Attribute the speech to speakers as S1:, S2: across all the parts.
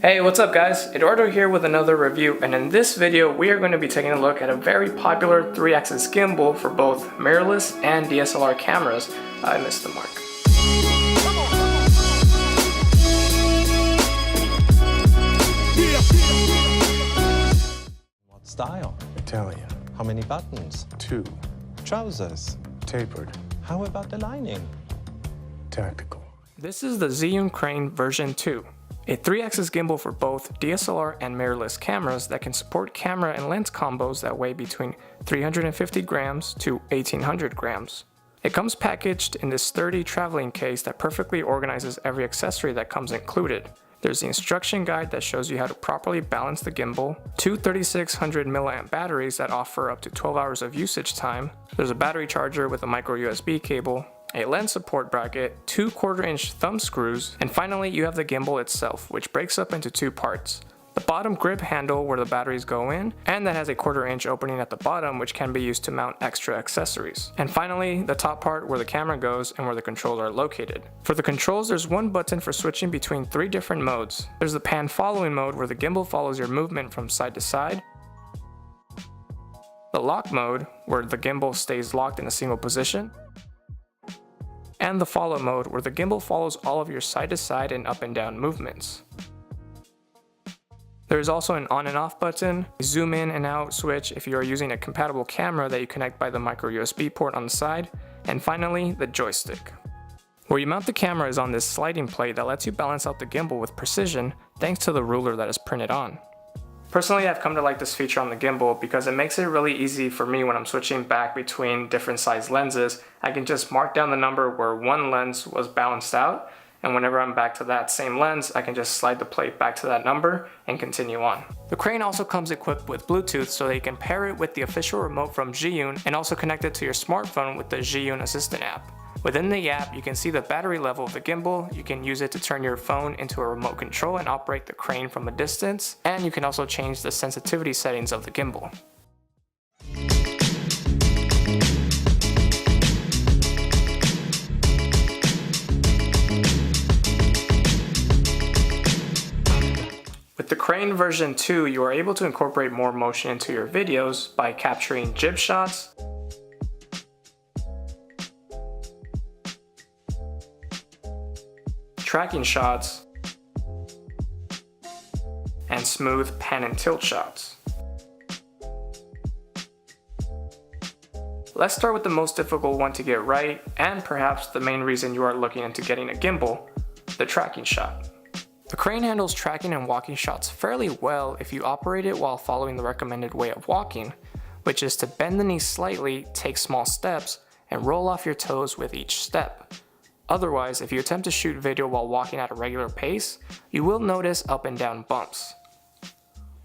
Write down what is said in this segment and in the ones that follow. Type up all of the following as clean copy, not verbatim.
S1: Hey, what's up guys? Eduardo here with another review, and in this video we are going to be taking a look at a very popular 3-axis gimbal for both mirrorless and DSLR cameras. I missed the mark.
S2: What style?
S3: Italian.
S2: How many buttons?
S3: 2.
S2: Trousers?
S3: Tapered.
S2: How about the lining?
S3: Tactical.
S1: This is the Zhiyun Crane version 2. A 3-axis gimbal for both DSLR and mirrorless cameras that can support camera and lens combos that weigh between 350 grams to 1800 grams. It comes packaged in this sturdy traveling case that perfectly organizes every accessory that comes included. There's the instruction guide that shows you how to properly balance the gimbal, 2 3600 mAh batteries that offer up to 12 hours of usage time, there's a battery charger with a micro USB cable, a lens support bracket, 2 1/4-inch thumb screws, and finally you have the gimbal itself, which breaks up into 2 parts. The bottom grip handle where the batteries go in, and that has a 1/4-inch opening at the bottom which can be used to mount extra accessories. And finally, the top part where the camera goes and where the controls are located. For the controls, there's one button for switching between 3 different modes. There's the pan following mode where the gimbal follows your movement from side to side, the lock mode where the gimbal stays locked in a single position, and the follow mode where the gimbal follows all of your side to side and up and down movements. There is also an on and off button, a zoom in and out switch if you are using a compatible camera that you connect by the micro USB port on the side, and finally the joystick. Where you mount the camera is on this sliding plate that lets you balance out the gimbal with precision thanks to the ruler that is printed on. Personally, I've come to like this feature on the gimbal because it makes it really easy for me when I'm switching back between different size lenses. I can just mark down the number where one lens was balanced out, and whenever I'm back to that same lens, I can just slide the plate back to that number and continue on. The Crane also comes equipped with Bluetooth so that you can pair it with the official remote from Zhiyun and also connect it to your smartphone with the Zhiyun Assistant app. Within the app, you can see the battery level of the gimbal, you can use it to turn your phone into a remote control and operate the crane from a distance, and you can also change the sensitivity settings of the gimbal. With the Crane version 2, you are able to incorporate more motion into your videos by capturing jib shots, tracking shots, and smooth pan and tilt shots. Let's start with the most difficult one to get right, and perhaps the main reason you are looking into getting a gimbal, the tracking shot. The Crane handles tracking and walking shots fairly well if you operate it while following the recommended way of walking, which is to bend the knees slightly, take small steps, and roll off your toes with each step. Otherwise, if you attempt to shoot video while walking at a regular pace, you will notice up and down bumps.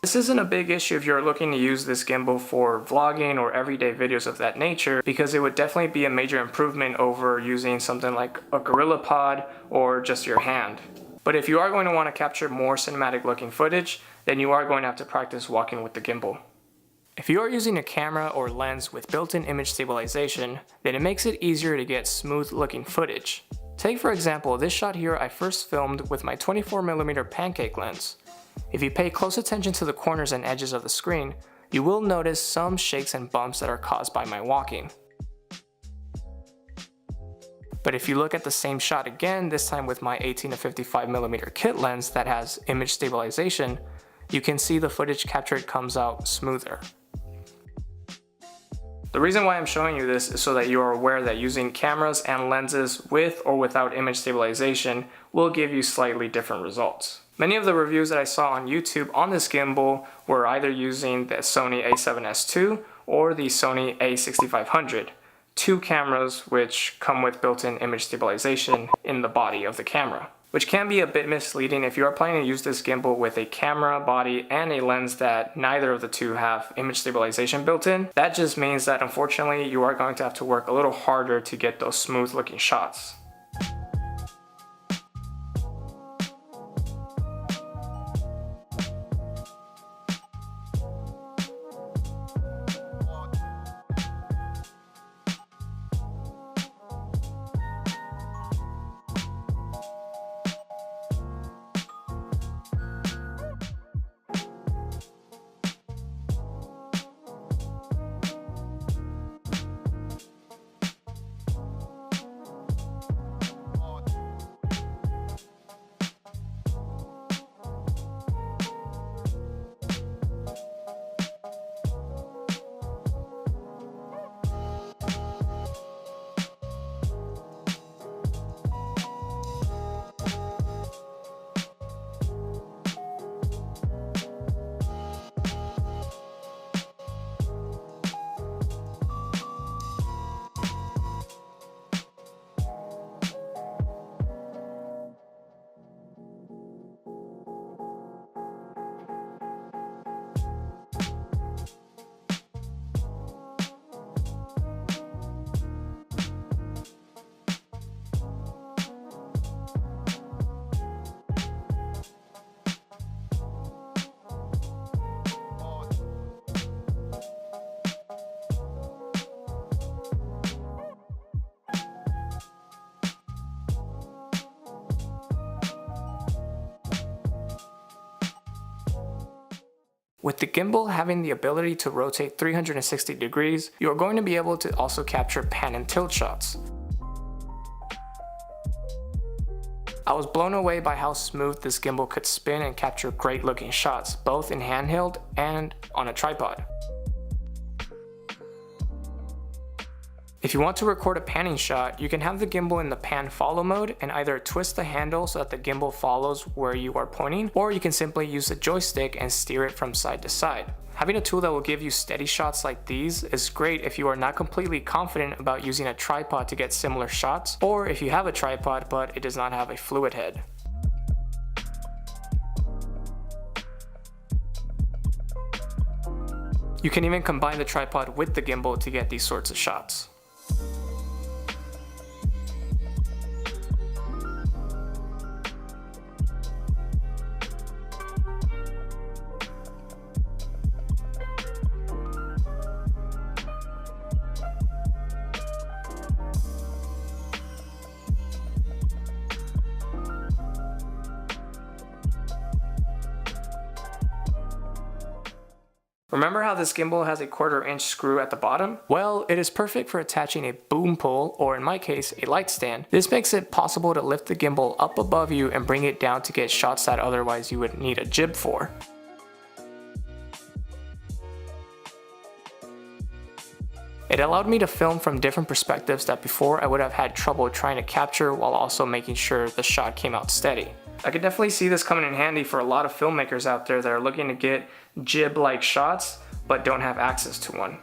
S1: This isn't a big issue if you're looking to use this gimbal for vlogging or everyday videos of that nature, because it would definitely be a major improvement over using something like a GorillaPod or just your hand. But if you are going to want to capture more cinematic looking footage, then you are going to have to practice walking with the gimbal. If you are using a camera or lens with built-in image stabilization, then it makes it easier to get smooth looking footage. Take for example this shot here I first filmed with my 24mm pancake lens. If you pay close attention to the corners and edges of the screen, you will notice some shakes and bumps that are caused by my walking. But if you look at the same shot again, this time with my 18 to 55mm kit lens that has image stabilization, you can see the footage captured comes out smoother. The reason why I'm showing you this is so that you are aware that using cameras and lenses with or without image stabilization will give you slightly different results. Many of the reviews that I saw on YouTube on this gimbal were either using the Sony a7S II or the Sony a6500, 2 cameras which come with built-in image stabilization in the body of the camera, which can be a bit misleading if you are planning to use this gimbal with a camera, body, and a lens that neither of the two have image stabilization built in. That just means that unfortunately you are going to have to work a little harder to get those smooth looking shots. With the gimbal having the ability to rotate 360 degrees, you are going to be able to also capture pan and tilt shots. I was blown away by how smooth this gimbal could spin and capture great looking shots, both in handheld and on a tripod. If you want to record a panning shot, you can have the gimbal in the pan follow mode and either twist the handle so that the gimbal follows where you are pointing, or you can simply use the joystick and steer it from side to side. Having a tool that will give you steady shots like these is great if you are not completely confident about using a tripod to get similar shots, or if you have a tripod but it does not have a fluid head. You can even combine the tripod with the gimbal to get these sorts of shots. Remember how this gimbal has a 1/4 inch screw at the bottom? Well, it is perfect for attaching a boom pole, or in my case, a light stand. This makes it possible to lift the gimbal up above you and bring it down to get shots that otherwise you would need a jib for. It allowed me to film from different perspectives that before I would have had trouble trying to capture while also making sure the shot came out steady. I could definitely see this coming in handy for a lot of filmmakers out there that are looking to get jib-like shots but don't have access to one.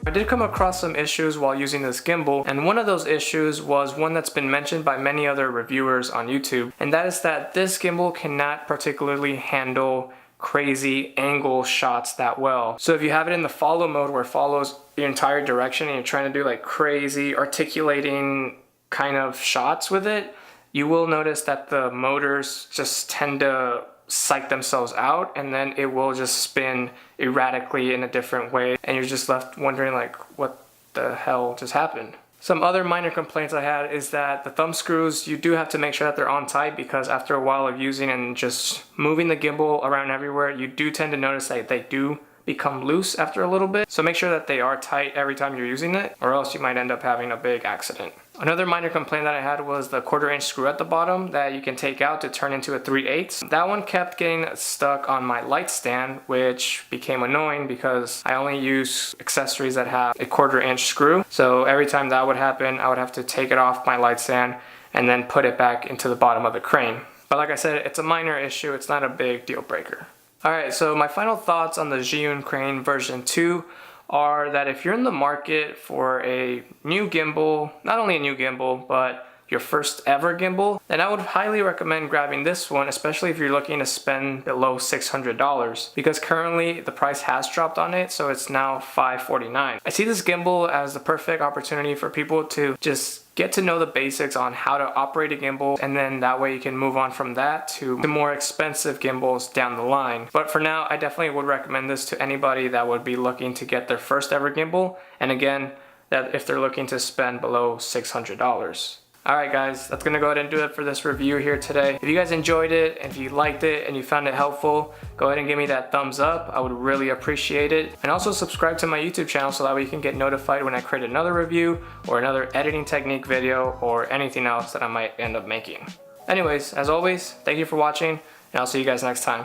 S1: I did come across some issues while using this gimbal, and one of those issues was one that's been mentioned by many other reviewers on YouTube, and that is that this gimbal cannot particularly handle crazy angle shots that well. So if you have it in the follow mode where it follows the entire direction and you're trying to do like crazy articulating kind of shots with it, you will notice that the motors just tend to psych themselves out, and then it will just spin erratically in a different way, and you're just left wondering like, what the hell just happened? Some other minor complaints I had is that the thumb screws, you do have to make sure that they're on tight, because after a while of using and just moving the gimbal around everywhere, you do tend to notice that they do become loose after a little bit. So make sure that they are tight every time you're using it, or else you might end up having a big accident. Another minor complaint that I had was the 1/4 inch screw at the bottom that you can take out to turn into a 3/8. That one kept getting stuck on my light stand, which became annoying because I only use accessories that have a 1/4 inch screw. So every time that would happen, I would have to take it off my light stand and then put it back into the bottom of the crane. But like I said, it's a minor issue, it's not a big deal breaker. Alright, so my final thoughts on the Zhiyun Crane version 2 are that if you're in the market for a new gimbal, not only a new gimbal, but your first ever gimbal, then I would highly recommend grabbing this one, especially if you're looking to spend below $600, because currently the price has dropped on it, so it's now $549. I see this gimbal as the perfect opportunity for people to just get to know the basics on how to operate a gimbal, and then that way you can move on from that to the more expensive gimbals down the line. But for now, I definitely would recommend this to anybody that would be looking to get their first ever gimbal, and again, that if they're looking to spend below $600. Alright guys, that's gonna go ahead and do it for this review here today. If you guys enjoyed it, if you liked it, and you found it helpful, go ahead and give me that thumbs up. I would really appreciate it. And also subscribe to my YouTube channel so that way you can get notified when I create another review or another editing technique video or anything else that I might end up making. Anyways, as always, thank you for watching, and I'll see you guys next time.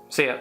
S1: See ya.